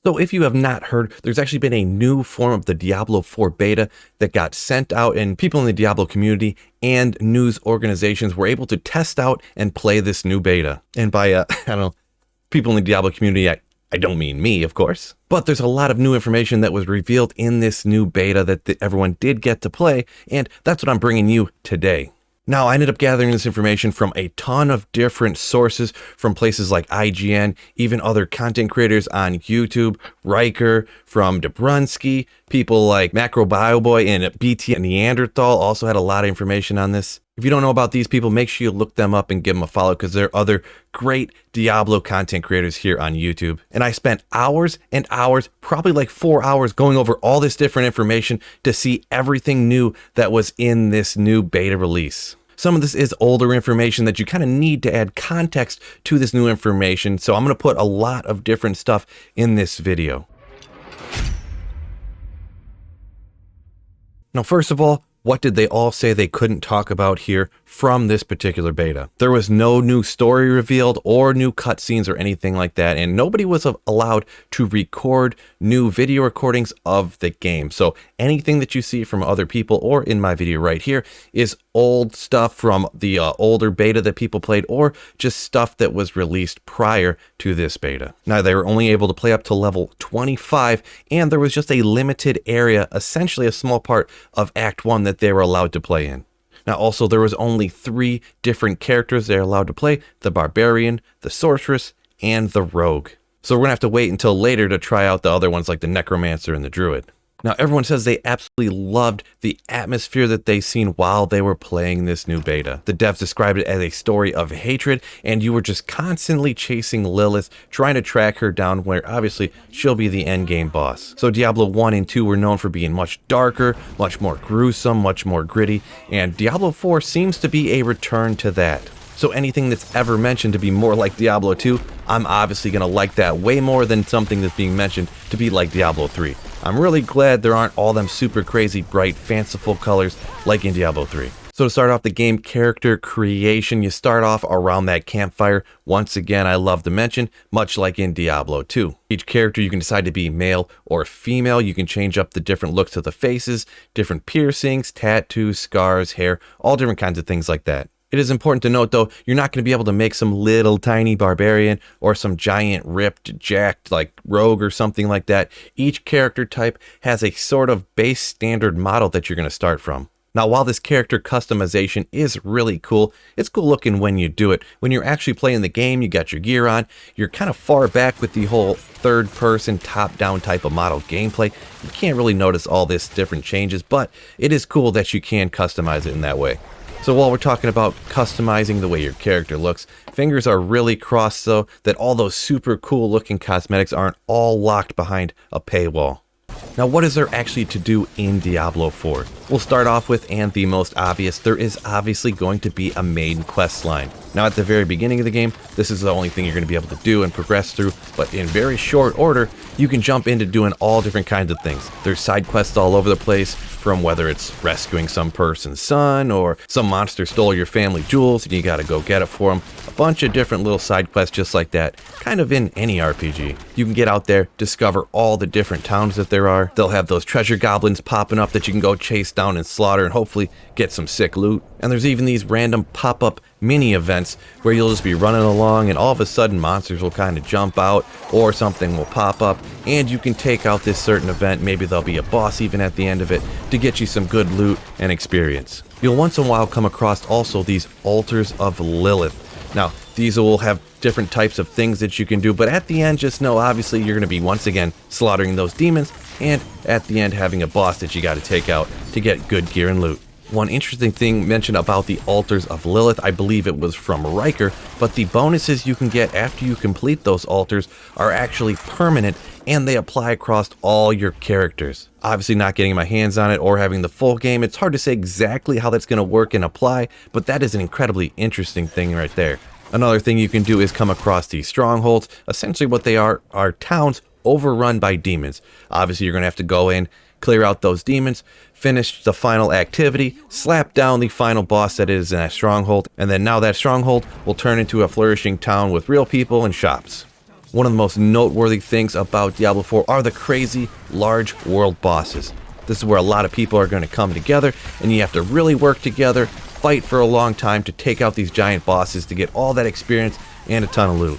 So if you have not heard, there's actually been a new form of the Diablo 4 beta that got sent out, and people in the Diablo community and news organizations were able to test out and play this new beta. And by, I don't know, people in the Diablo community, I don't mean me, of course. But there's a lot of new information that was revealed in this new beta that everyone did get to play, and that's what I'm bringing you today. Now, I ended up gathering this information from a ton of different sources, from places like IGN, even other content creators on YouTube, Riker, from Dobrunsky, people like MacroBioBoy and BT Neanderthal also had a lot of information on this. If you don't know about these people, make sure you look them up and give them a follow, because there are other great Diablo content creators here on YouTube. And I spent hours and hours, probably like 4 hours, going over all this different information to see everything new that was in this new beta release. Some of this is older information that you kind of need to add context to this new information, so I'm going to put a lot of different stuff in this video. Now, first of all, what did they all say they couldn't talk about here from this particular beta? There was no new story revealed or new cutscenes or anything like that, and nobody was allowed to record new video recordings of the game. So anything that you see from other people or in my video right here is old stuff from the older beta that people played, or just stuff that was released prior to this beta. Now, they were only able to play up to level 25, and there was just a limited area, essentially a small part of Act 1 that they were allowed to play in. Now, also, there was only 3 different characters they're allowed to play: the Barbarian, the Sorceress, and the Rogue. So we're gonna have to wait until later to try out the other ones like the Necromancer and the Druid. Now, everyone says they absolutely loved the atmosphere that they seen while they were playing this new beta. The devs described it as a story of hatred, and you were just constantly chasing Lilith, trying to track her down, where obviously she'll be the endgame boss. So Diablo 1 and 2 were known for being much darker, much more gruesome, much more gritty, and Diablo 4 seems to be a return to that. So anything that's ever mentioned to be more like Diablo 2, I'm obviously going to like that way more than something that's being mentioned to be like Diablo 3. I'm really glad there aren't all them super crazy, bright, fanciful colors like in Diablo 3. So to start off the game character creation, you start off around that campfire. Once again, I love to mention, much like in Diablo 2. Each character you can decide to be male or female. You can change up the different looks of the faces, different piercings, tattoos, scars, hair, all different kinds of things like that. It is important to note, though, you're not going to be able to make some little tiny barbarian or some giant ripped, jacked like rogue or something like that. Each character type has a sort of base standard model that you're going to start from. Now, while this character customization is really cool, it's cool looking when you do it. When you're actually playing the game, you got your gear on, you're kind of far back with the whole third-person, top-down type of model gameplay. You can't really notice all this different changes, but it is cool that you can customize it in that way. So while we're talking about customizing the way your character looks, fingers are really crossed so that all those super cool looking cosmetics aren't all locked behind a paywall. Now, what is there actually to do in Diablo 4? We'll start off with, and the most obvious, there is obviously going to be a main quest line. Now, at the very beginning of the game, this is the only thing you're going to be able to do and progress through, but in very short order, you can jump into doing all different kinds of things. There's side quests all over the place, from whether it's rescuing some person's son, or some monster stole your family jewels and you gotta go get it for them. A bunch of different little side quests just like that, kind of in any RPG. You can get out there, discover all the different towns that there are. They'll have those treasure goblins popping up that you can go chase down and slaughter and hopefully get some sick loot. And there's even these random pop-up mini events where you'll just be running along and all of a sudden monsters will kind of jump out or something will pop up and you can take out this certain event. Maybe there'll be a boss even at the end of it to get you some good loot and experience. You'll once in a while come across also these altars of Lilith. Now, these will have different types of things that you can do, but at the end, just know obviously you're going to be once again slaughtering those demons, and at the end having a boss that you got to take out to get good gear and loot. One interesting thing mentioned about the altars of Lilith, I believe it was from Riker, but the bonuses you can get after you complete those altars are actually permanent and they apply across all your characters. Obviously not getting my hands on it or having the full game, it's hard to say exactly how that's going to work and apply, but that is an incredibly interesting thing right there. Another thing you can do is come across these strongholds. Essentially what they are towns overrun by demons. Obviously you're going to have to go in, clear out those demons, finish the final activity, slap down the final boss that is in that stronghold, and then now that stronghold will turn into a flourishing town with real people and shops. One of the most noteworthy things about Diablo 4 are the crazy large world bosses. This is where a lot of people are going to come together, and you have to really work together, fight for a long time to take out these giant bosses to get all that experience and a ton of loot.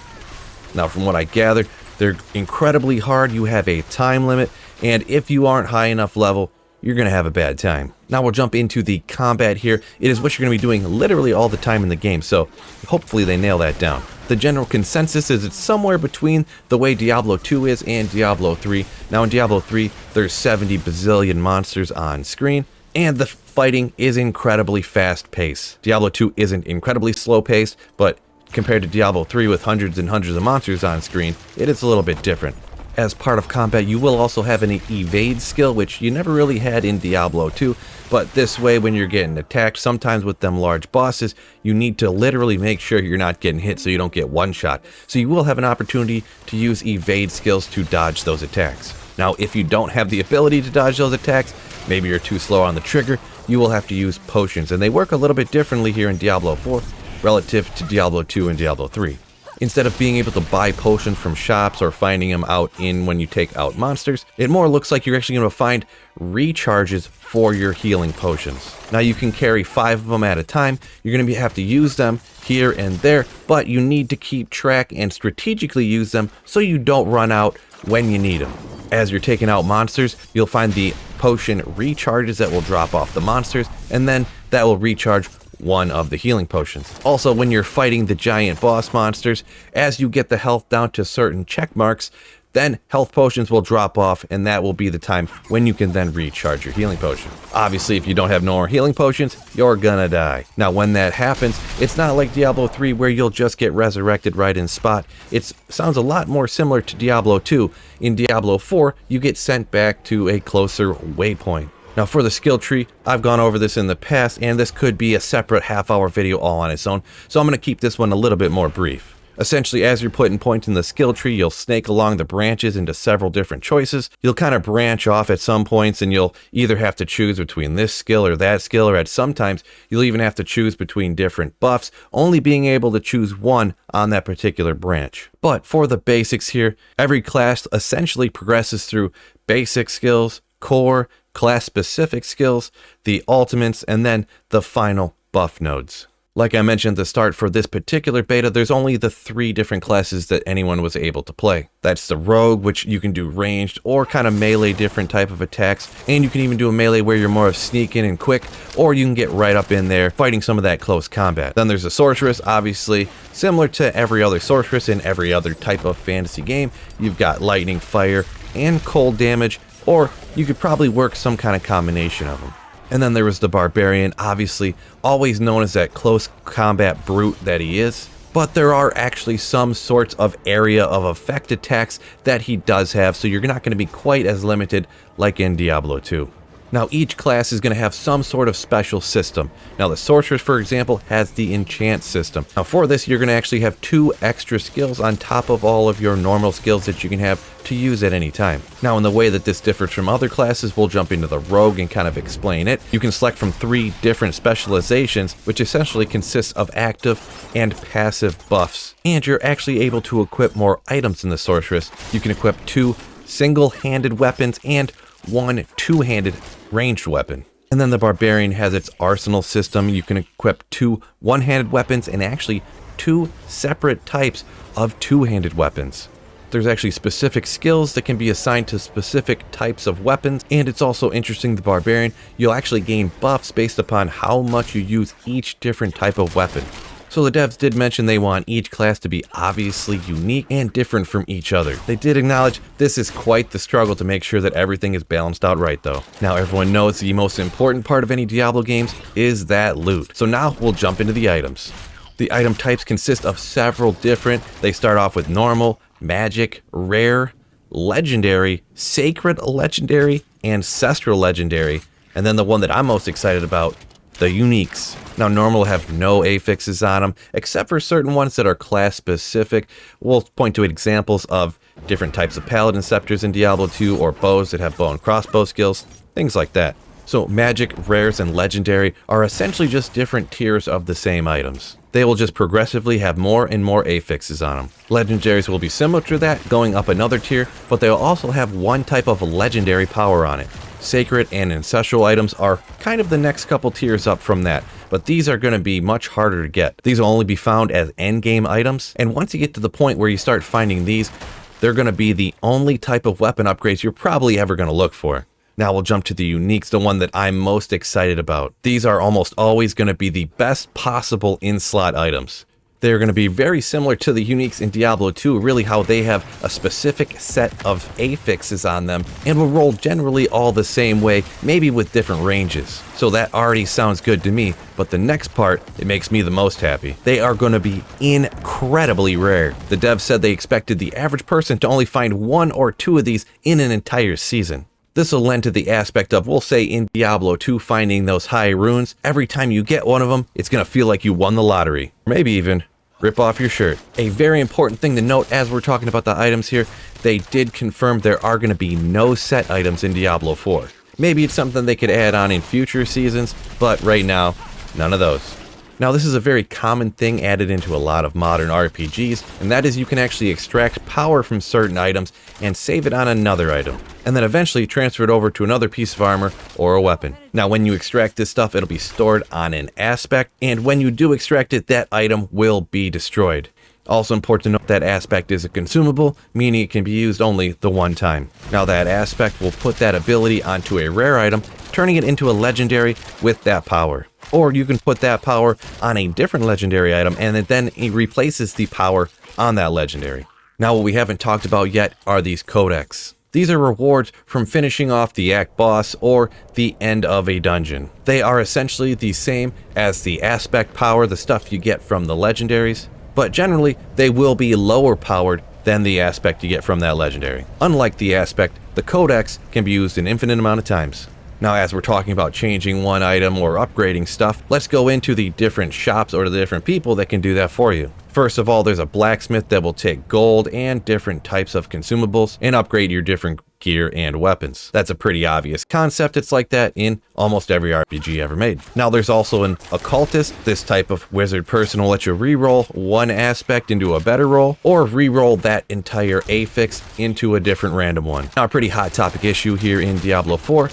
Now, from what I gathered, they're incredibly hard. You have a time limit, and if you aren't high enough level, you're going to have a bad time. Now we'll jump into the combat here. It is what you're going to be doing literally all the time in the game, so hopefully they nail that down. The general consensus is it's somewhere between the way Diablo 2 is and Diablo 3. Now in Diablo 3, there's 70 bazillion monsters on screen, and the fighting is incredibly fast-paced. Diablo 2 isn't incredibly slow-paced, but compared to Diablo 3 with hundreds and hundreds of monsters on screen, it is a little bit different. As part of combat, you will also have an evade skill, which you never really had in Diablo 2, but this way when you're getting attacked, sometimes with them large bosses, you need to literally make sure you're not getting hit so you don't get one shot. So you will have an opportunity to use evade skills to dodge those attacks. Now, if you don't have the ability to dodge those attacks, maybe you're too slow on the trigger, you will have to use potions, and they work a little bit differently here in Diablo 4 relative to Diablo 2 and Diablo 3. Instead of being able to buy potions from shops or finding them out when you take out monsters, it more looks like you're actually going to find recharges for your healing potions. Now you can carry 5 of them at a time. You're going to have to use them here and there, but you need to keep track and strategically use them so you don't run out when you need them. As you're taking out monsters, you'll find the potion recharges that will drop off the monsters, and then that will recharge one of the healing potions. Also, when you're fighting the giant boss monsters, as you get the health down to certain check marks, then health potions will drop off, and that will be the time when you can then recharge your healing potion. Obviously, if you don't have no more healing potions, you're gonna die. Now, when that happens, it's not like Diablo 3 where you'll just get resurrected right in spot. It sounds a lot more similar to Diablo 2. In Diablo 4, you get sent back to a closer waypoint. Now for the skill tree, I've gone over this in the past, and this could be a separate half-hour video all on its own, so I'm going to keep this one a little bit more brief. Essentially, as you're putting points in the skill tree, you'll snake along the branches into several different choices. You'll kind of branch off at some points, and you'll either have to choose between this skill or that skill, or at sometimes you'll even have to choose between different buffs, only being able to choose one on that particular branch. But for the basics here, every class essentially progresses through basic skills, core, class-specific skills, the ultimates, and then the final buff nodes. Like I mentioned at the start, for this particular beta, there's only the 3 different classes that anyone was able to play. That's the rogue, which you can do ranged or kind of melee different type of attacks, and you can even do a melee where you're more of sneaking and quick, or you can get right up in there fighting some of that close combat. Then there's a sorceress, obviously, similar to every other sorceress in every other type of fantasy game. You've got lightning, fire, and cold damage, or you could probably work some kind of combination of them. And then there was the barbarian, obviously always known as that close combat brute that he is, but there are actually some sorts of area of effect attacks that he does have, so you're not going to be quite as limited like in Diablo 2. Now each class is going to have some sort of special system. Now the sorceress, for example, has the enchant system. Now for this, you're going to actually have 2 extra skills on top of all of your normal skills that you can have to use at any time. Now in the way that this differs from other classes, we'll jump into the rogue and kind of explain it. You can select from 3 different specializations, which essentially consists of active and passive buffs. And you're actually able to equip more items in the sorceress. You can equip 2 single-handed weapons and 1 two-handed ranged weapon. And then the barbarian has its arsenal system. You can equip 2 one-handed weapons and actually 2 separate types of two-handed weapons. There's actually specific skills that can be assigned to specific types of weapons, and it's also interesting, the barbarian, you'll actually gain buffs based upon how much you use each different type of weapon. So the devs did mention they want each class to be obviously unique and different from each other. They did acknowledge this is quite the struggle to make sure that everything is balanced out right though. Now everyone knows the most important part of any Diablo games is that loot. So now we'll jump into the items. The item types consist of several different. They start off with normal, magic, rare, legendary, sacred legendary, ancestral legendary, and then the one that I'm most excited about, the uniques. Now normal have no affixes on them, except for certain ones that are class specific. We'll point to examples of different types of paladin scepters in Diablo 2, or bows that have bow and crossbow skills, things like that. So magic, rares, and legendary are essentially just different tiers of the same items. They will just progressively have more and more affixes on them. Legendaries will be similar to that, going up another tier, but they'll also have one type of legendary power on it. Sacred and ancestral items are kind of the next couple tiers up from that, but these are going to be much harder to get. These will only be found as endgame items, and once you get to the point where you start finding these, they're going to be the only type of weapon upgrades you're probably ever going to look for. Now we'll jump to the uniques, the one that I'm most excited about. These are almost always going to be the best possible in-slot items. They're going to be very similar to the uniques in Diablo 2, really how they have a specific set of affixes on them and will roll generally all the same way, maybe with different ranges. So that already sounds good to me, but the next part, it makes me the most happy. They are going to be incredibly rare. The devs said they expected the average person to only find 1 or 2 of these in an entire season. This will lend to the aspect of, we'll say in Diablo 2, finding those high runes. Every time you get one of them, it's going to feel like you won the lottery. Or maybe even rip off your shirt. A very important thing to note as we're talking about the items here, they did confirm there are going to be no set items in Diablo 4. Maybe it's something they could add on in future seasons, but right now, none of those. Now this is a very common thing added into a lot of modern RPGs, and that is you can actually extract power from certain items and save it on another item, and then eventually transfer it over to another piece of armor or a weapon. Now when you extract this stuff, it'll be stored on an aspect, and when you do extract it, that item will be destroyed. Also important to note that aspect is a consumable, meaning it can be used only the one time. Now that aspect will put that ability onto a rare item, turning it into a legendary with that power. Or you can put that power on a different legendary item and then it replaces the power on that legendary. Now what we haven't talked about yet are these codex. These are rewards from finishing off the act boss or the end of a dungeon. They are essentially the same as the aspect power, the stuff you get from the legendaries, but generally they will be lower powered than the aspect you get from that legendary. Unlike the aspect, the codex can be used an infinite amount of times. Now, as we're talking about changing one item or upgrading stuff, let's go into the different shops or the different people that can do that for you. First of all, there's a blacksmith that will take gold and different types of consumables and upgrade your different gear and weapons. That's a pretty obvious concept. It's like that in almost every RPG ever made. Now, there's also an occultist. This type of wizard person will let you re-roll one aspect into a better roll or re-roll that entire affix into a different random one. Now, a pretty hot topic issue here in Diablo 4,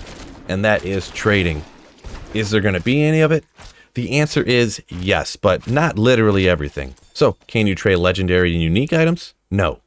and that is trading. Is there going to be any of it? The answer is yes, but not literally everything. So, can you trade legendary and unique items? No.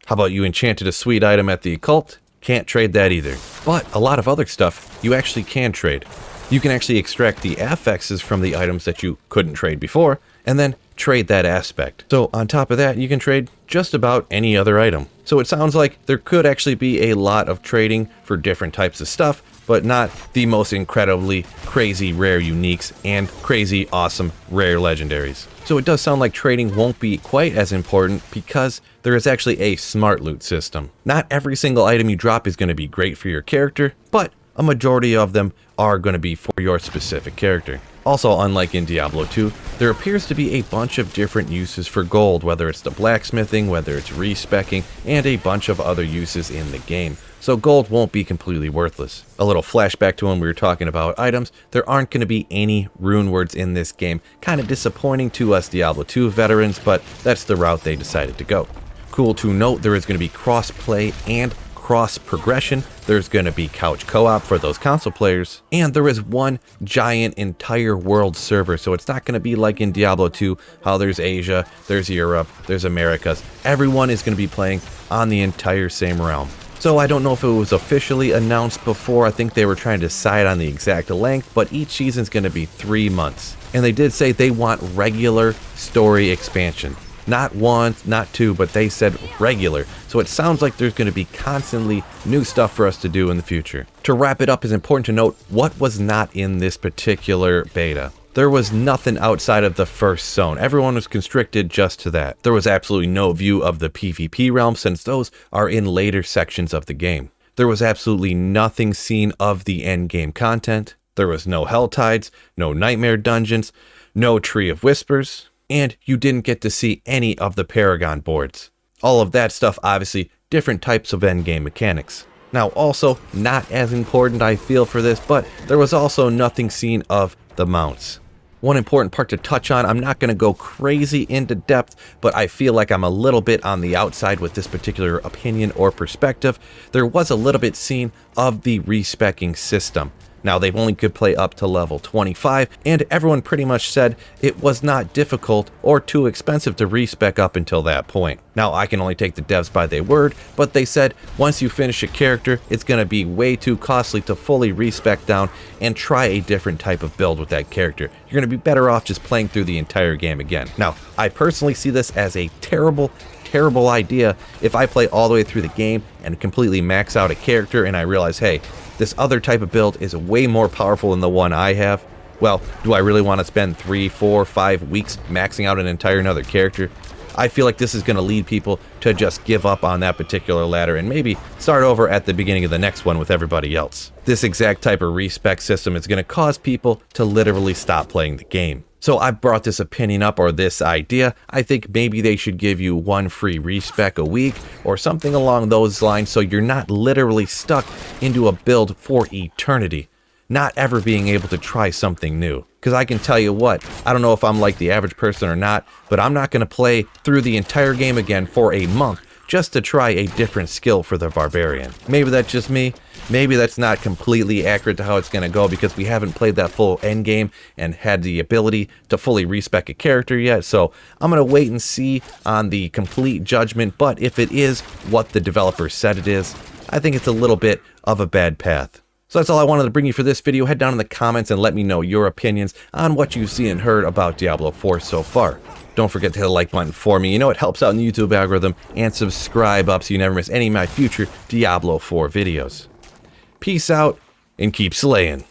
How about you enchanted a sweet item at the occult? Can't trade that either. But a lot of other stuff you actually can trade. You can actually extract the affixes from the items that you couldn't trade before, and then trade that aspect. So on top of that, you can trade just about any other item. So it sounds like there could actually be a lot of trading for different types of stuff, but not the most incredibly crazy rare uniques and crazy awesome rare legendaries. So it does sound like trading won't be quite as important because there is actually a smart loot system. Not every single item you drop is going to be great for your character, but a majority of them are going to be for your specific character. Also, unlike in Diablo 2, there appears to be a bunch of different uses for gold, whether it's the blacksmithing, whether it's respecking, and a bunch of other uses in the game. So gold won't be completely worthless. A little flashback to when we were talking about items, there aren't going to be any rune words in this game. Kind of disappointing to us Diablo 2 veterans, but that's the route they decided to go. Cool to note, there is going to be cross-play and cross-progression. There's going to be couch co-op for those console players, and there is one giant entire world server, so it's not going to be like in Diablo 2, how there's Asia, there's Europe, there's Americas. Everyone is going to be playing on the entire same realm. So I don't know if it was officially announced before. I think they were trying to decide on the exact length, but each season's going to be 3 months. And they did say they want regular story expansion. Not one, not two, but they said regular. So it sounds like there's going to be constantly new stuff for us to do in the future. To wrap it up, it's important to note what was not in this particular beta. There was nothing outside of the first zone. Everyone was constricted just to that. There was absolutely no view of the PvP realm since those are in later sections of the game. There was absolutely nothing seen of the endgame content. There was no Hell Tides, no Nightmare Dungeons, no Tree of Whispers, and you didn't get to see any of the Paragon boards. All of that stuff, obviously, different types of endgame mechanics. Now also, not as important I feel for this, but there was also nothing seen of the mounts. One important part to touch on, I'm not going to go crazy into depth, but I feel like I'm a little bit on the outside with this particular opinion or perspective. There was a little bit seen of the respecking system. Now, they only could play up to level 25, and everyone pretty much said it was not difficult or too expensive to respec up until that point. Now, I can only take the devs by their word, but they said once you finish a character, it's going to be way too costly to fully respec down and try a different type of build with that character. You're going to be better off just playing through the entire game again. Now, I personally see this as a terrible idea if I play all the way through the game and completely max out a character and I realize, hey, this other type of build is way more powerful than the one I have. Well, do I really want to spend 3, 4, 5 weeks maxing out an entire another character? I feel like this is going to lead people to just give up on that particular ladder and maybe start over at the beginning of the next one with everybody else. This exact type of respec system is going to cause people to literally stop playing the game. So I brought this opinion up, or this idea. I think maybe they should give you 1 free respec a week or something along those lines, so you're not literally stuck into a build for eternity, not ever being able to try something new. Because I can tell you what, I don't know if I'm like the average person or not, but I'm not going to play through the entire game again for a month just to try a different skill for the barbarian. Maybe that's just me. Maybe that's not completely accurate to how it's going to go because we haven't played that full end game and had the ability to fully respec a character yet. So I'm going to wait and see on the complete judgment. But if it is what the developer said it is, I think it's a little bit of a bad path. So that's all I wanted to bring you for this video. Head down in the comments and let me know your opinions on what you've seen and heard about Diablo 4 so far. Don't forget to hit the like button for me. You know it helps out in the YouTube algorithm. And subscribe up so you never miss any of my future Diablo 4 videos. Peace out and keep slaying.